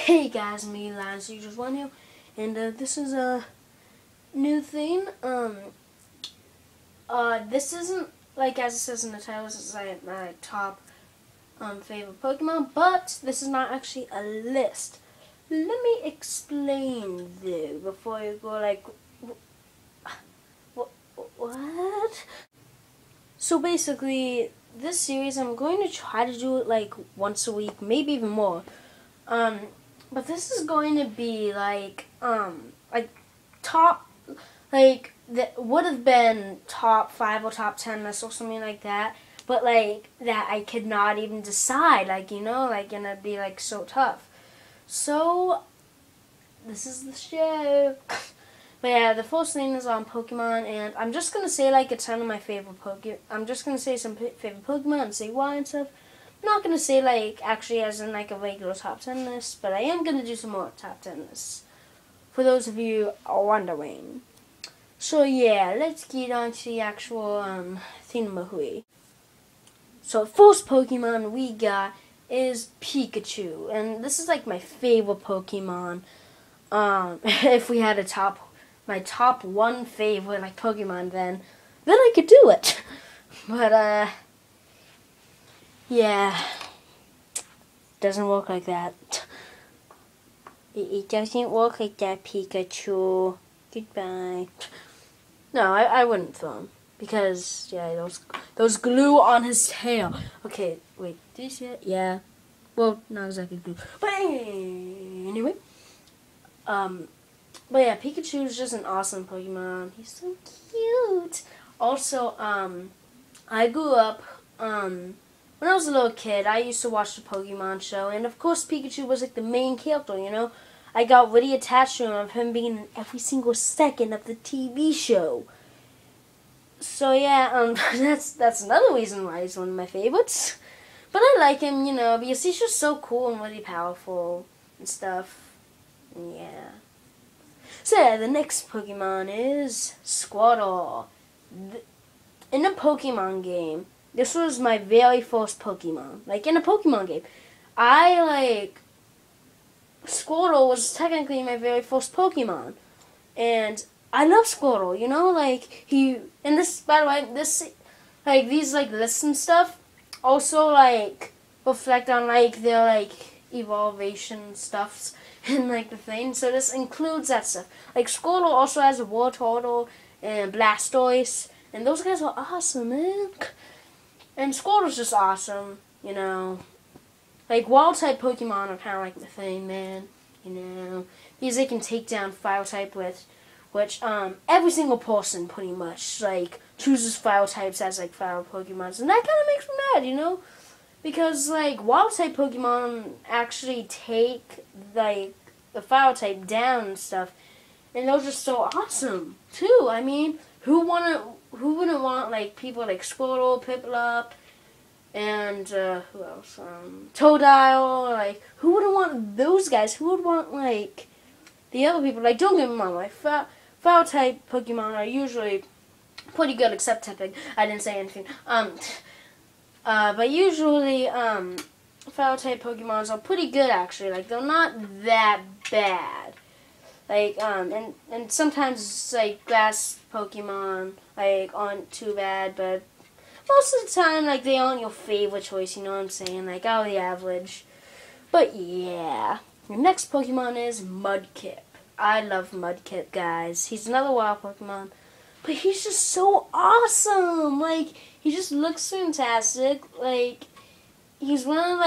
Hey guys, me Lance, you just one here, and this is a new thing. This isn't like as it says in the title. This is like my top favorite Pokemon, but this is not actually a list. Let me explain though before you go like, what? So basically, this series I'm going to try to do it like once a week, maybe even more. But this is going to be like top, like that would have been top 5 or top 10 list or something like that. But like that I could not even decide, like like and it'd be like so tough. So this is the show. But yeah, the first thing is on Pokemon, and I'm just gonna say like a ton of my favorite Pokemon. I'm just gonna say some favorite Pokemon and say why and stuff. I'm not going to say, like, actually as in, like, a regular top 10 list, but I am going to do some more top 10 lists, for those of you wondering. So, yeah, let's get on to the actual, thingamahooey. So, first Pokemon we got is Pikachu, and this is, like, my favorite Pokemon. If we had my top 1 favorite, like, Pokemon, then I could do it. But, yeah, doesn't work like that. It doesn't work like that, Pikachu. Goodbye. No, I wouldn't throw him because yeah, those glue on his tail. Okay, wait, did you see it? Yeah. Well, not exactly glue, but anyway. But yeah, Pikachu is just an awesome Pokemon. He's so cute. Also, I grew up when I was a little kid, I used to watch the Pokemon show, and of course Pikachu was like the main character, I got really attached to him of him being in every single second of the TV show. So yeah, that's another reason why he's one of my favorites. But I like him, because he's just so cool and really powerful and stuff. And yeah. So yeah, the next Pokemon is Squirtle. In a Pokemon game, this was my very first Pokemon. Like, in a Pokemon game. Squirtle was technically my very first Pokemon. And I love Squirtle, and this, by the way, these, lists and stuff also, reflect on, their, evolution stuffs and, the thing. So this includes that stuff. Like, Squirtle also has a Wartortle and Blastoise, and those guys are awesome, man. And Squirtle's just awesome, Wild-type Pokemon are kind of like the thing, man, Because they can take down Fire-type which every single person, pretty much, chooses Fire-types as, Fire Pokemons. And that kind of makes me mad, Because, Wild-type Pokemon actually take, the Fire-type down and stuff. And those are so awesome, too. I mean, who wouldn't want, people like Squirtle, Piplup, and, who else? Totodile, who wouldn't want those guys? Who would want, the other people? Don't get me wrong, Fire-type Pokemon are usually pretty good, except Tepig. I didn't say anything. But usually, Fire-type Pokemons are pretty good, actually. They're not that bad. And sometimes, grass Pokemon, aren't too bad, but most of the time, they aren't your favorite choice, you know what I'm saying? Out of the average. But, yeah. The next Pokemon is Mudkip. I love Mudkip, guys. He's another wild Pokemon. But he's just so awesome! He just looks fantastic. He's one of,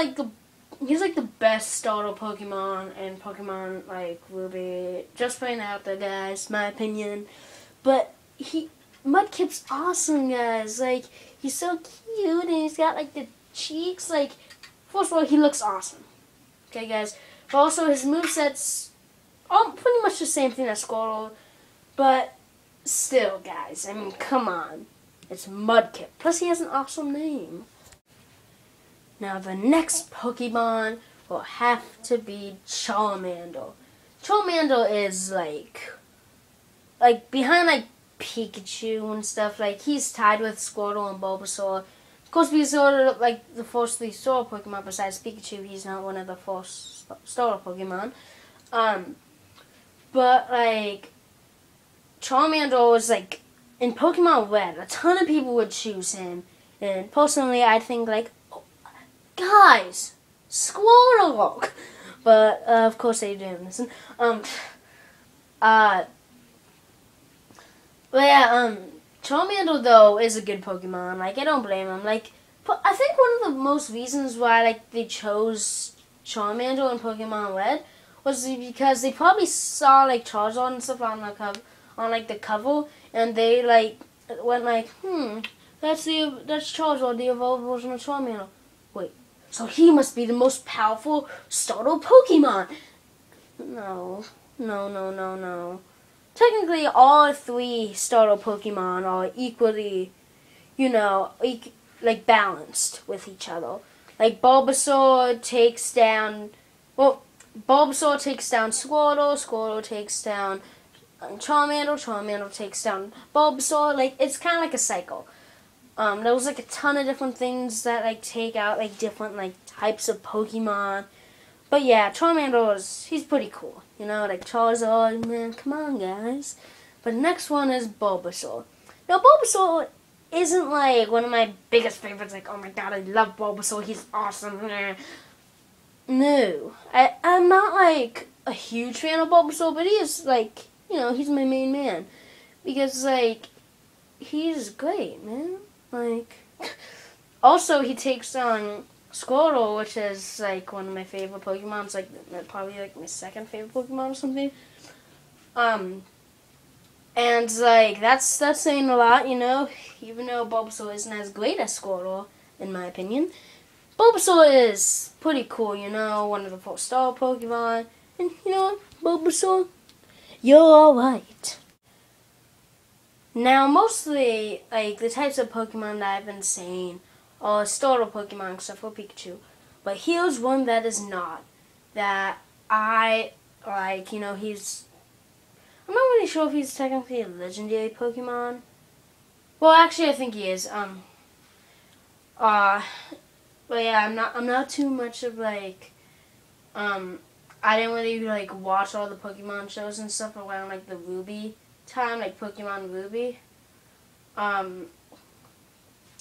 he's the best starter Pokemon in Pokemon Ruby. Just putting it out there, guys, my opinion. But Mudkip's awesome, guys. He's so cute and he's got the cheeks. First of all, he looks awesome. Okay, guys. But also his moveset's pretty much the same thing as Squirtle. But still, guys, I mean, come on. It's Mudkip. Plus he has an awesome name. Now, the next Pokemon will have to be Charmander. Charmander is, behind, Pikachu and stuff. He's tied with Squirtle and Bulbasaur. course, we sort of like the first 3 star Pokemon besides Pikachu. He's not one of the 4 star Pokemon. But like Charmander was like in Pokemon Red, a ton of people would choose him, and personally, I think like, oh, guys, Squirtle. But of course they didn't listen. But yeah, Charmander though is a good Pokemon. Like I don't blame him. Like I think one of the most reasons why like they chose Charmander in Pokemon Red was because they probably saw like Charizard and stuff on the cover, and they like went like, that's Charizard, the evolved version of Charmander. Wait, so he must be the most powerful starter Pokemon. No. Technically, all 3 starter Pokemon are equally, like balanced with each other. Like Bulbasaur takes down Squirtle, Squirtle takes down Charmander, Charmander takes down Bulbasaur. Like it's kind of like a cycle. There was like a ton of different things that like take out like different like types of Pokemon. But yeah, Charmander he's pretty cool. Like Charizard, man, come on guys. But next one is Bulbasaur. Now Bulbasaur isn't like one of my biggest favorites. Like, oh my god, I love Bulbasaur. He's awesome. No, I'm not like a huge fan of Bulbasaur, but he is like, he's my main man because like he's great, man. Like, also he takes on Squirtle, which is like one of my favorite Pokemon. It's like probably like my second favorite Pokemon or something. And like that's saying a lot, even though Bulbasaur isn't as great as Squirtle, in my opinion. Bulbasaur is pretty cool, one of the 4 star Pokemon. And Bulbasaur, you're alright. Now mostly like the types of Pokemon that I've been saying are starter Pokemon except for Pikachu. But here's one that is not. That I like, I'm not really sure if he's technically a legendary Pokemon. Well, actually, I think he is. But yeah, I'm not too much of like, I didn't really like watch all the Pokemon shows and stuff around like the Ruby time, like Pokemon Ruby.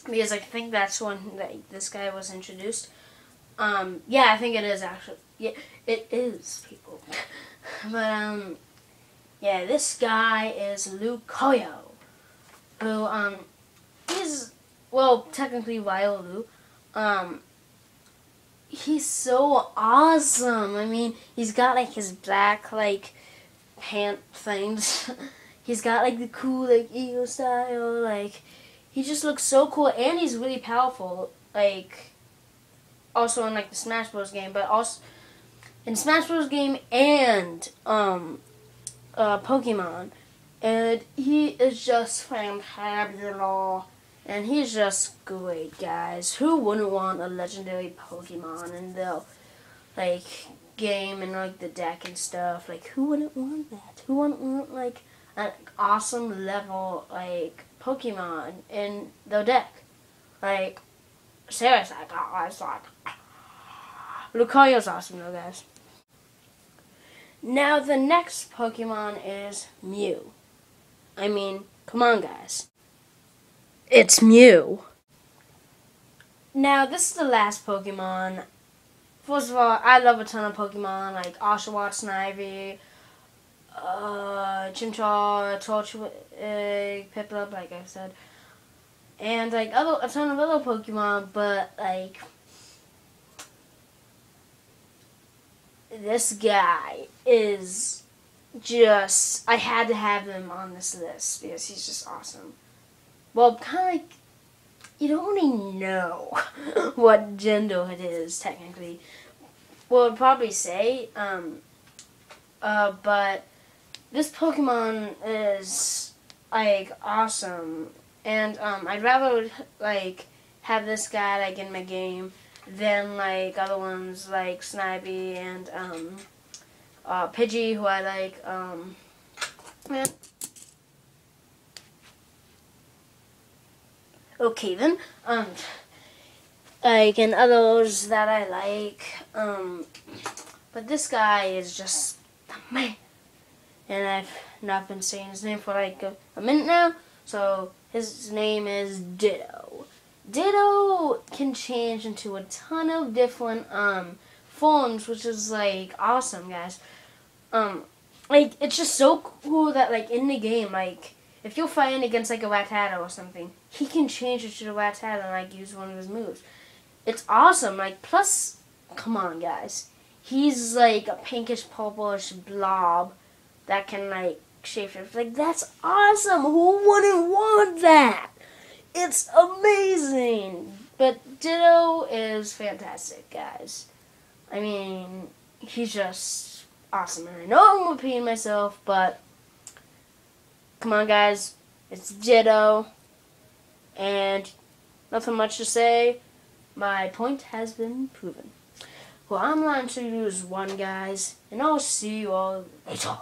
Because I think that's when this guy was introduced. Yeah, I think it is actually. Yeah, it is, people. But yeah, this guy is Lucario, who he's technically Riolu. He's so awesome. I mean, he's got like his black like pant things. He's got like the cool like eagle style. Like he just looks so cool, and he's really powerful. Like also in like the Smash Bros. Game, but also in Smash Bros. Game and Pokemon, and he is just fantabulous. And he's just great, guys. Who wouldn't want a legendary Pokemon in the like game and like the deck and stuff? Like, who wouldn't want that? Who wouldn't want like an awesome level like Pokemon in the deck? Like, seriously, guys, like Lucario's awesome though, guys. Now the next Pokemon is Mew. I mean, come on, guys. It's Mew. Now, this is the last Pokemon. First of all, I love a ton of Pokemon, like Oshawott, Snivy, Chimchar, Torchic, Piplup, like I said. And, like, a ton of other Pokemon, but, like, this guy is just, I had to have him on this list because he's just awesome. Well, kind of like, you don't really know what gender it is, technically. Well, I'd probably say, but this Pokemon is, like, awesome. And, I'd rather, like, have this guy, like, in my game than, like, other ones, like Snivy and, Pidgey, who I like, yeah. Okay then, like, and others that I like. But this guy is just the man. And I've not been saying his name for like a minute now. So his name is Ditto. Ditto can change into a ton of different forms, which is like awesome, guys. Like, it's just so cool that like in the game, like if you're fighting against like a Rattata or something, he can change it to the Rattata and like use one of his moves. It's awesome. Like, plus, come on, guys, he's like a pinkish purplish blob that can like shapeshift. Like, that's awesome. Who wouldn't want that? It's amazing. But Ditto is fantastic, guys. I mean, he's just awesome. And I know I'm repeating myself, but come on, guys. It's Ditto. And nothing much to say. My point has been proven. Well, I'm going to use one, guys. And I'll see you all later.